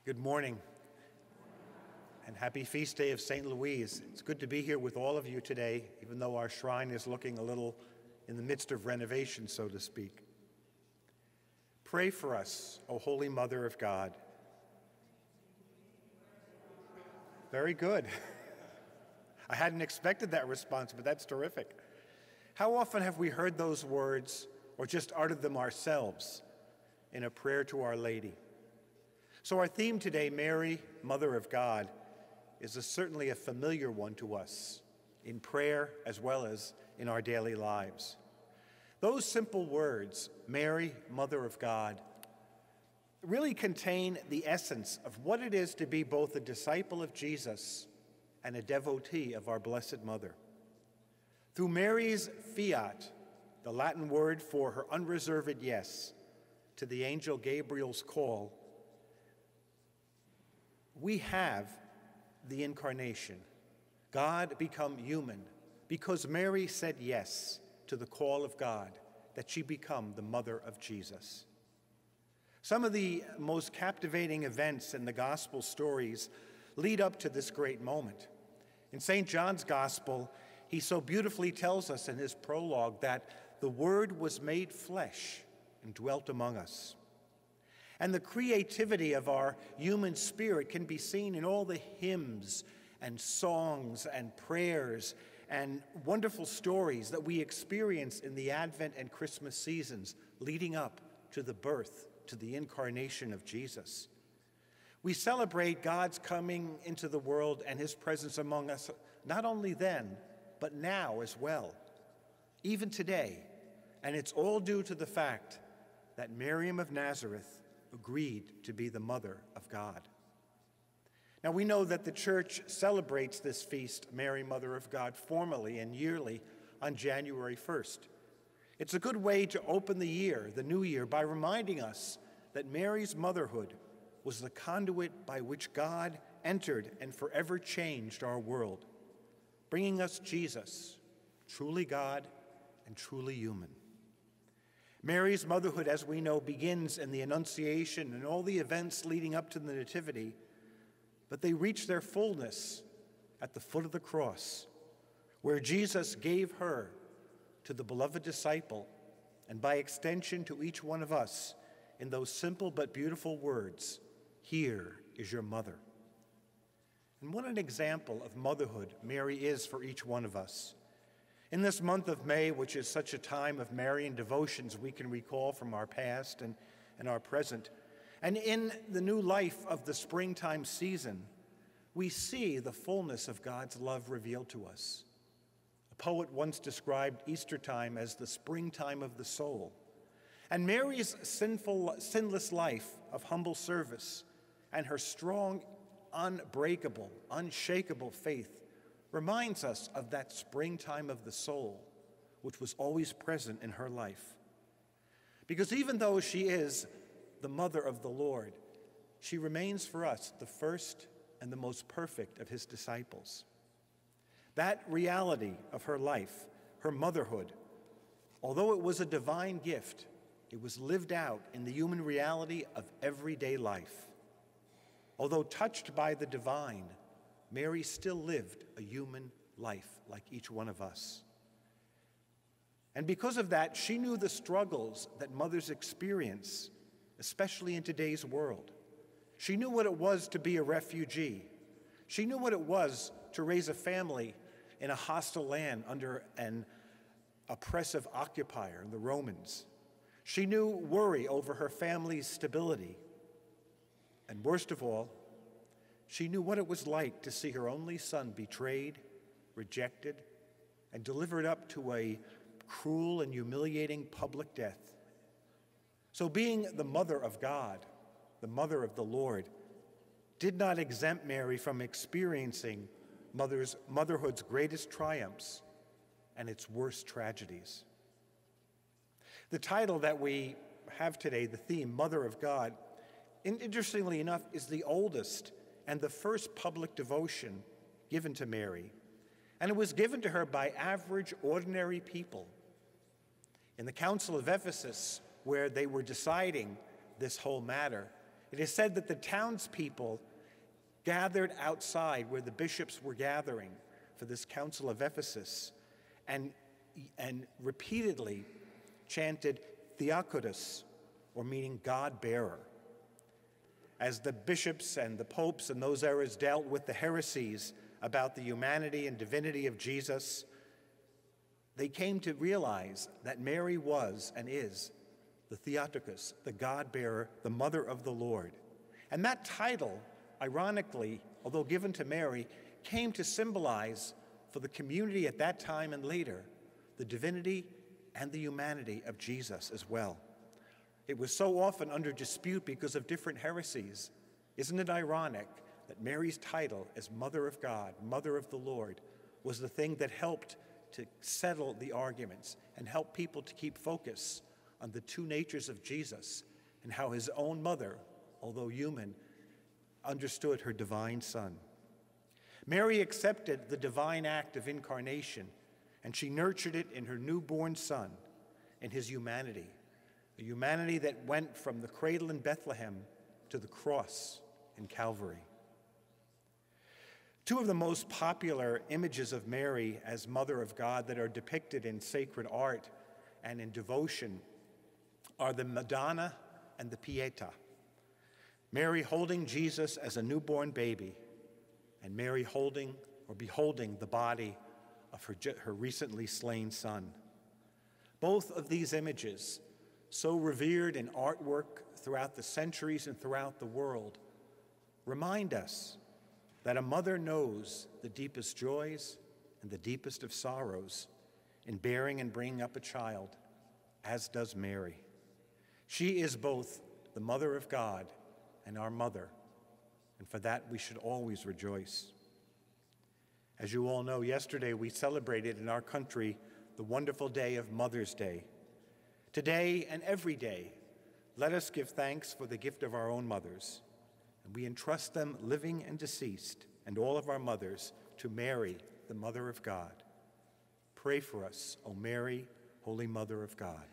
Good morning, and happy feast day of St. Louise. It's good to be here with all of you today, even though our shrine is looking a little in the midst of renovation, so to speak. Pray for us, O Holy Mother of God. Very good. I hadn't expected that response, but that's terrific. How often have we heard those words or just uttered them ourselves in a prayer to Our Lady? So our theme today, Mary, Mother of God, is certainly a familiar one to us in prayer as well as in our daily lives. Those simple words, Mary, Mother of God, really contain the essence of what it is to be both a disciple of Jesus and a devotee of our Blessed Mother. Through Mary's fiat, the Latin word for her unreserved yes to the angel Gabriel's call, we have the incarnation, God become human, because Mary said yes to the call of God, that she become the mother of Jesus. Some of the most captivating events in the gospel stories lead up to this great moment. In St. John's Gospel, he so beautifully tells us in his prologue that the Word was made flesh and dwelt among us. And the creativity of our human spirit can be seen in all the hymns and songs and prayers and wonderful stories that we experience in the Advent and Christmas seasons leading up to the birth, to the incarnation of Jesus. We celebrate God's coming into the world and his presence among us, not only then, but now as well, even today. And it's all due to the fact that Miriam of Nazareth agreed to be the mother of God. Now we know that the church celebrates this feast, Mary, Mother of God, formally and yearly on January 1st. It's a good way to open the year, the new year, by reminding us that Mary's motherhood was the conduit by which God entered and forever changed our world, bringing us Jesus, truly God and truly human. Mary's motherhood, as we know, begins in the Annunciation and all the events leading up to the Nativity, but they reach their fullness at the foot of the cross, where Jesus gave her to the beloved disciple, and by extension to each one of us, in those simple but beautiful words, "Here is your mother." And what an example of motherhood Mary is for each one of us. In this month of May, which is such a time of Marian devotions we can recall from our past and our present, and in the new life of the springtime season, we see the fullness of God's love revealed to us. A poet once described Eastertime as the springtime of the soul. And Mary's sinless life of humble service and her strong, unbreakable, unshakable faith reminds us of that springtime of the soul, which was always present in her life. Because even though she is the mother of the Lord, she remains for us the first and the most perfect of his disciples. That reality of her life, her motherhood, although it was a divine gift, it was lived out in the human reality of everyday life. Although touched by the divine, Mary still lived a human life like each one of us. And because of that, she knew the struggles that mothers experience, especially in today's world. She knew what it was to be a refugee. She knew what it was to raise a family in a hostile land under an oppressive occupier, the Romans. She knew worry over her family's stability. And worst of all, she knew what it was like to see her only son betrayed, rejected, and delivered up to a cruel and humiliating public death. So being the mother of God, the mother of the Lord, did not exempt Mary from experiencing motherhood's greatest triumphs and its worst tragedies. The title that we have today, the theme, Mother of God, interestingly enough, is the oldest and the first public devotion given to Mary. And it was given to her by average, ordinary people. In the Council of Ephesus, where they were deciding this whole matter, It is said that the townspeople gathered outside where the bishops were gathering for this Council of Ephesus and repeatedly chanted Theokotos, or meaning God-bearer. As the bishops and the popes in those eras dealt with the heresies about the humanity and divinity of Jesus, they came to realize that Mary was and is the Theotokos, the God-bearer, the mother of the Lord. And that title, ironically, although given to Mary, came to symbolize for the community at that time and later the divinity and the humanity of Jesus as well. It was so often under dispute because of different heresies. Isn't it ironic that Mary's title as Mother of God, Mother of the Lord, was the thing that helped to settle the arguments and help people to keep focus on the two natures of Jesus and how his own mother, although human, understood her divine Son. Mary accepted the divine act of incarnation, and she nurtured it in her newborn Son, in his humanity, a humanity that went from the cradle in Bethlehem to the cross in Calvary. Two of the most popular images of Mary as Mother of God that are depicted in sacred art and in devotion are the Madonna and the Pietà. Mary holding Jesus as a newborn baby, and Mary holding or beholding the body of her recently slain Son. Both of these images, so revered in artwork throughout the centuries and throughout the world, remind us that a mother knows the deepest joys and the deepest of sorrows in bearing and bringing up a child, as does Mary. She is both the Mother of God and our mother, and for that we should always rejoice. As you all know, yesterday we celebrated in our country the wonderful day of Mother's Day. Today and every day, let us give thanks for the gift of our own mothers, and we entrust them, living and deceased, and all of our mothers, to Mary, the Mother of God. Pray for us, O Mary, Holy Mother of God.